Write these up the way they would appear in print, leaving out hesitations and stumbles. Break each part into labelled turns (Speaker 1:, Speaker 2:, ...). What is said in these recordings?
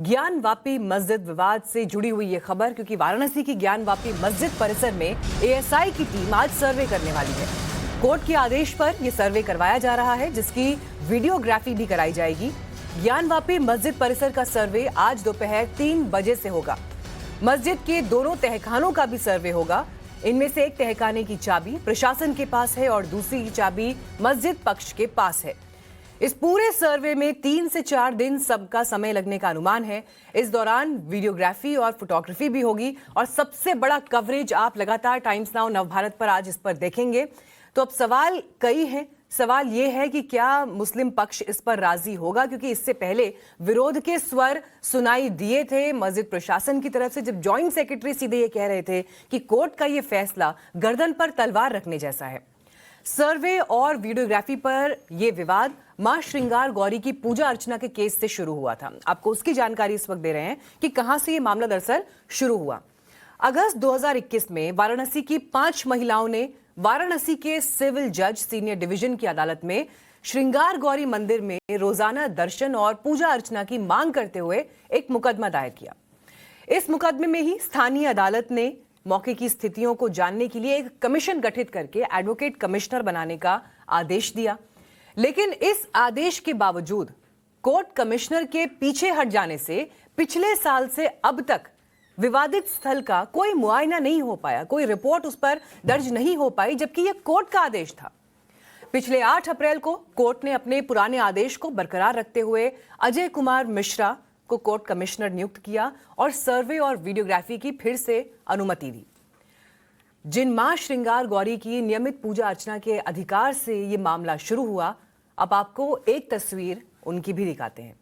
Speaker 1: ज्ञान वापी मस्जिद विवाद से जुड़ी हुई ये खबर, क्योंकि वाराणसी की ज्ञान वापी मस्जिद परिसर में एएसआई की टीम आज सर्वे करने वाली है। कोर्ट के आदेश पर यह सर्वे करवाया जा रहा है, जिसकी वीडियोग्राफी भी कराई जाएगी। ज्ञान वापी मस्जिद परिसर का सर्वे आज दोपहर 3 बजे से होगा। मस्जिद के दोनों तहखानों का भी सर्वे होगा। इनमें से एक तहखाने की चाबी प्रशासन के पास है और दूसरी की चाबी मस्जिद पक्ष के पास है। इस पूरे सर्वे में 3 से 4 दिन सबका समय लगने का अनुमान है। इस दौरान वीडियोग्राफी और फोटोग्राफी भी होगी और सबसे बड़ा कवरेज आप लगातार टाइम्स नाउ नवभारत पर आज इस पर देखेंगे। तो अब सवाल कई हैं। सवाल ये है कि क्या मुस्लिम पक्ष इस पर राजी होगा, क्योंकि इससे पहले विरोध के स्वर सुनाई दिए थे मस्जिद प्रशासन की तरफ से, जब जॉइंट सेक्रेटरी सीधे ये कह रहे थे कि कोर्ट का ये फैसला गर्दन पर तलवार रखने जैसा है। सर्वे और वीडियोग्राफी पर यह विवाद मां श्रृंगार गौरी की पूजा अर्चना के केस से शुरू हुआ था। आपको उसकी जानकारी इस वक्त दे रहे हैं कि कहां से यह मामला दरअसल शुरू हुआ। अगस्त 2021 में वाराणसी की 5 महिलाओं ने वाराणसी के सिविल जज सीनियर डिवीजन की अदालत में श्रृंगार गौरी मंदिर में रोजाना दर्शन और पूजा अर्चना की मांग करते हुए एक मुकदमा दायर किया। इस मुकदमे में ही स्थानीय अदालत ने मौके की स्थितियों को जानने के लिए एक कमीशन गठित करके एडवोकेट कमिश्नर बनाने का आदेश दिया। लेकिन इस आदेश के बावजूद कोर्ट कमिश्नर के पीछे हट जाने से पिछले साल से अब तक विवादित स्थल का कोई मुआयना नहीं हो पाया, कोई रिपोर्ट उस पर दर्ज नहीं हो पाई, जबकि यह कोर्ट का आदेश था। पिछले 8 अप्रैल को कोर्ट ने अपने पुराने आदेश को बरकरार रखते हुए अजय कुमार मिश्रा को कोर्ट कमिश्नर नियुक्त किया और सर्वे और वीडियोग्राफी की फिर से अनुमति दी। जिन मां श्रृंगार गौरी की नियमित पूजा अर्चना के अधिकार से यह मामला शुरू हुआ, अब आपको एक तस्वीर उनकी भी दिखाते हैं।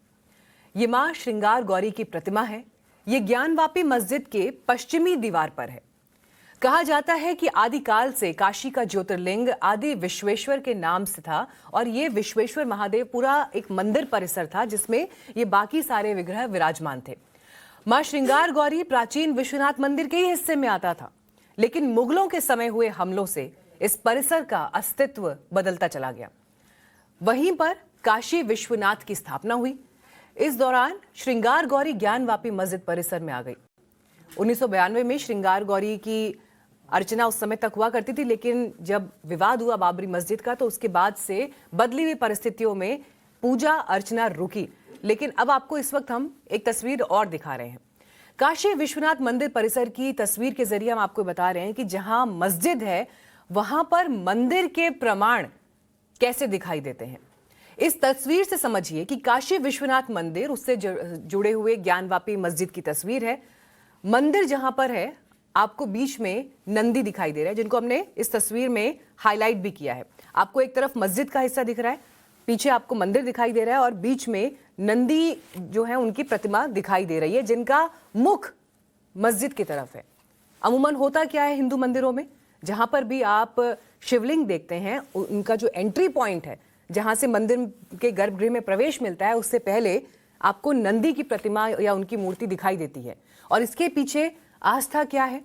Speaker 1: ये मां श्रृंगार गौरी की प्रतिमा है। ये ज्ञान वापी मस्जिद के पश्चिमी दीवार पर है। कहा जाता है कि आदिकाल से काशी का ज्योतिर्लिंग आदि विश्वेश्वर के नाम से था और ये विश्वेश्वर महादेव पूरा एक मंदिर परिसर था, जिसमें ये बाकी सारे विग्रह विराजमान थे। मां श्रृंगार गौरी प्राचीन विश्वनाथ मंदिर के ही हिस्से में आता था, लेकिन मुगलों के समय हुए हमलों से इस परिसर का अस्तित्व बदलता चला गया। वहीं पर काशी विश्वनाथ की स्थापना हुई। इस दौरान श्रृंगार गौरी ज्ञान वापी मस्जिद परिसर में आ गई। 1992 में श्रृंगार गौरी की अर्चना उस समय तक हुआ करती थी, लेकिन जब विवाद हुआ बाबरी मस्जिद का, तो उसके बाद से बदली हुई परिस्थितियों में पूजा अर्चना रुकी। लेकिन अब आपको इस वक्त हम एक तस्वीर और दिखा रहे हैं। काशी विश्वनाथ मंदिर परिसर की तस्वीर के जरिए हम आपको बता रहे हैं कि जहां मस्जिद है वहां पर मंदिर के प्रमाण कैसे दिखाई देते हैं। इस तस्वीर से समझिए कि काशी विश्वनाथ मंदिर, उससे जुड़े हुए ज्ञान वापी मस्जिद की तस्वीर है। मंदिर जहां पर है, आपको बीच में नंदी दिखाई दे रहा है, जिनको हमने इस तस्वीर में हाईलाइट भी किया है। आपको एक तरफ मस्जिद का हिस्सा दिख रहा है, पीछे आपको मंदिर दिखाई दे रहा है और बीच में नंदी जो है उनकी प्रतिमा दिखाई दे रही है, जिनका मुख मस्जिद की तरफ है। अमूमन होता क्या है हिंदू मंदिरों में, जहां पर भी आप शिवलिंग देखते हैं, उनका जो एंट्री पॉइंट है, जहां से मंदिर के गर्भगृह में प्रवेश मिलता है, उससे पहले आपको नंदी की प्रतिमा या उनकी मूर्ति दिखाई देती है। और इसके पीछे आस्था क्या है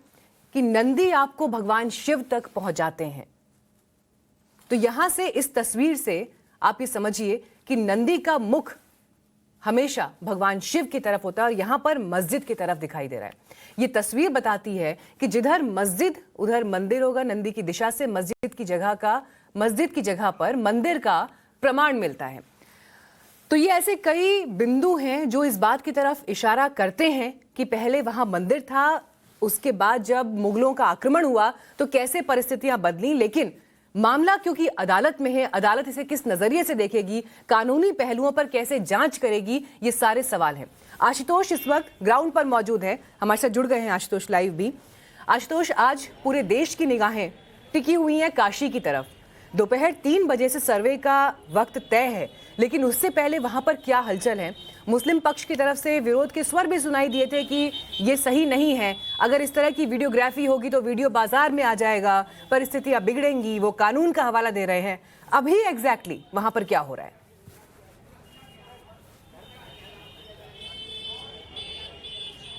Speaker 1: कि नंदी आपको भगवान शिव तक पहुंचाते हैं। तो यहां से इस तस्वीर से आप ये समझिए कि नंदी का मुख हमेशा भगवान शिव की तरफ होता है और यहां पर मस्जिद की तरफ दिखाई दे रहा है। ये तस्वीर बताती है कि जिधर मस्जिद उधर मंदिर होगा। नंदी की दिशा से मस्जिद की जगह पर मंदिर का प्रमाण मिलता है। तो ये ऐसे कई बिंदु हैं जो इस बात की तरफ इशारा करते हैं कि पहले वहां मंदिर था, उसके बाद जब मुगलों का आक्रमण हुआ तो कैसे परिस्थितियां बदली। लेकिन मामला क्योंकि अदालत में है, अदालत इसे किस नजरिए से देखेगी, कानूनी पहलुओं पर कैसे जांच करेगी, ये सारे सवाल हैं। आशुतोष इस वक्त ग्राउंड पर मौजूद है, हमारे साथ जुड़ गए हैं आशुतोष लाइव भी। आशुतोष, आज पूरे देश की निगाहें टिकी हुई हैं काशी की तरफ। दोपहर 3 बजे से सर्वे का वक्त तय है, लेकिन उससे पहले वहां पर क्या हलचल है? मुस्लिम पक्ष की तरफ से विरोध के स्वर भी सुनाई दिए थे कि ये सही नहीं है, अगर इस तरह की वीडियोग्राफी होगी तो वीडियो बाजार में आ जाएगा, परिस्थितियां बिगड़ेंगी, वो कानून का हवाला दे रहे हैं। अभी एग्जैक्टली वहां पर क्या हो रहा है?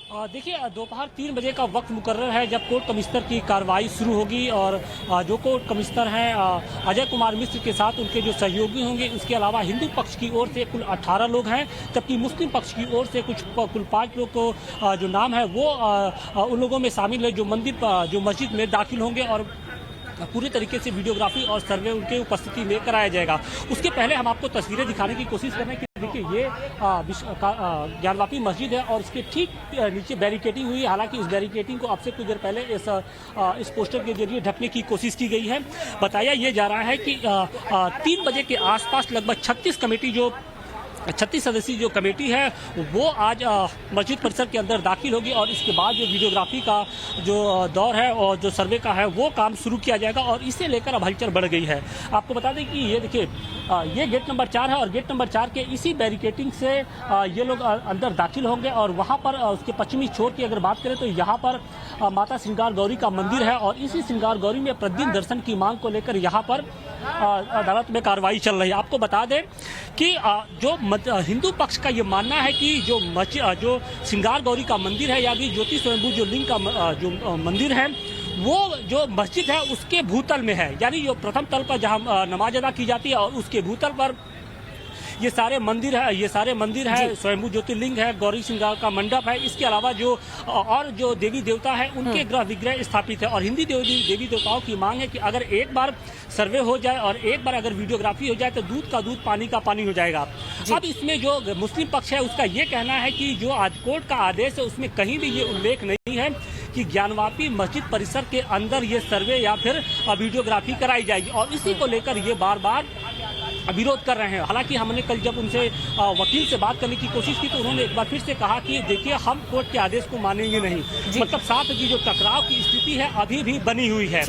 Speaker 2: देखिए, दोपहर 3 बजे का वक्त मुकर्रर है जब कोर्ट कमिश्नर की कार्रवाई शुरू होगी और जो कोर्ट कमिश्नर हैं अजय कुमार मिश्र के साथ उनके जो सहयोगी होंगे, उसके अलावा हिंदू पक्ष की ओर से कुल 18 लोग हैं, जबकि मुस्लिम पक्ष की ओर से कुल 5 लोग को जो नाम है वो उन लोगों में शामिल है जो जो मस्जिद में दाखिल होंगे और पूरी तरीके से वीडियोग्राफी और सर्वे उनके उपस्थिति में कराया जाएगा। उसके पहले हम आपको तस्वीरें दिखाने की कोशिश कर रहे हैं कि देखिए ये ज्ञानवापी मस्जिद है और इसके ठीक नीचे बैरिकेडिंग हुई है। हालांकि इस बैरिकेडिंग को अब से कुछ देर पहले इस पोस्टर के जरिए ढकने की कोशिश की गई है। बताया ये जा रहा है कि 3 बजे के आसपास लगभग 36 सदस्यीय जो कमेटी है वो आज मस्जिद परिसर के अंदर दाखिल होगी और इसके बाद जो वीडियोग्राफी का जो दौर है और जो सर्वे का है वो काम शुरू किया जाएगा और इसे लेकर अब हलचल बढ़ गई है। आपको बता दें कि ये देखिए ये गेट नंबर 4 है और गेट नंबर 4 के इसी बैरिकेडिंग से ये लोग अंदर दाखिल होंगे और वहाँ पर उसके पश्चिमी छोर की अगर बात करें तो यहाँ पर माता श्रृंगार गौरी का मंदिर है और इसी श्रृंगार गौरी में प्रतिदिन दर्शन की मांग को लेकर यहाँ पर अदालत में कार्रवाई चल रही है। आपको बता दें कि जो हिंदू पक्ष का ये मानना है कि जो श्रृंगार गौरी का मंदिर है या भी ज्योति स्वयंभू जो लिंग का जो मंदिर है वो जो मस्जिद है उसके भूतल में है, यानी जो प्रथम तल पर जहाँ नमाज अदा की जाती है और उसके भूतल पर ये सारे मंदिर है, स्वयंभू ज्योतिर्लिंग है, गौरी श्रृंगार का मंडप है। इसके अलावा जो देवी देवता है उनके ग्रह विग्रह स्थापित है और हिंदी देवी देवताओं की मांग है कि अगर एक बार सर्वे हो जाए और एक बार अगर वीडियोग्राफी हो जाए तो दूध का दूध पानी का पानी हो जाएगा। अब इसमें जो मुस्लिम पक्ष है उसका ये कहना है कि जो आज कोर्ट का आदेश है उसमें कहीं भी ये उल्लेख नहीं है कि ज्ञानवापी मस्जिद परिसर के अंदर ये सर्वे या फिर वीडियोग्राफी कराई जाएगी और इसी को लेकर ये बार बार विरोध कर रहे हैं। हालांकि हमने कल जब उनसे वकील से बात करने की कोशिश की तो उन्होंने एक बार फिर से कहा कि देखिए हम कोर्ट के आदेश को मानेंगे नहीं। मतलब साथ की जो टकराव की स्थिति है अभी भी बनी हुई है।